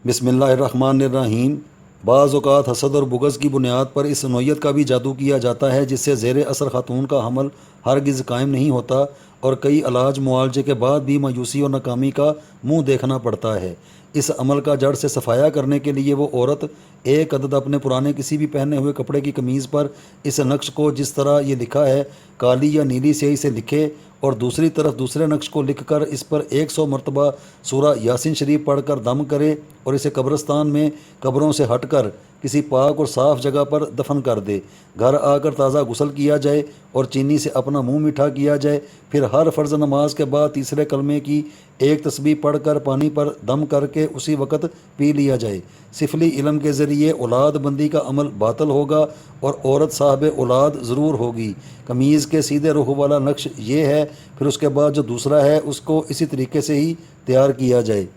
बिस्मिल्लाहिर्रहमानिर्रहीम। बाज़ औक़ात हसद और बुग़्ज़ की बुनियाद पर इस नौइयत का भी जादू किया जाता है जिससे ज़ेर असर खातून का हमल हरगिज़ कायम नहीं होता और कई इलाज मुआलजे के बाद भी मायूसी और नाकामी का मुंह देखना पड़ता है। इस अमल का जड़ से सफाया करने के लिए वो औरत एक अदद अपने पुराने किसी भी पहने हुए कपड़े की कमीज़ पर इस नक्श को जिस तरह ये लिखा है काली या नीली स्याही से लिखे और दूसरी तरफ दूसरे नक्श को लिख कर इस पर 100 मरतबा सूरा यासीन शरीफ पढ़कर दम करे और इसे कब्रिस्तान में कब्रों से हटकर किसी पाक और साफ़ जगह पर दफन कर दे। घर आकर ताज़ा गुस्ल किया जाए और चीनी से अपना मुंह मीठा किया जाए। फिर हर फ़र्ज़ नमाज के बाद तीसरे कलमे की एक तस्बीह पढ़कर पानी पर दम करके उसी वक़्त पी लिया जाए। सिफली इल्म के ज़रिए औलाद बंदी का अमल बातल होगा और औरत साहब औलाद ज़रूर होगी। कमीज़ के सीधे रुख वाला नक्श ये है। फिर उसके बाद जो दूसरा है उसको इसी तरीके से ही तैयार किया जाए।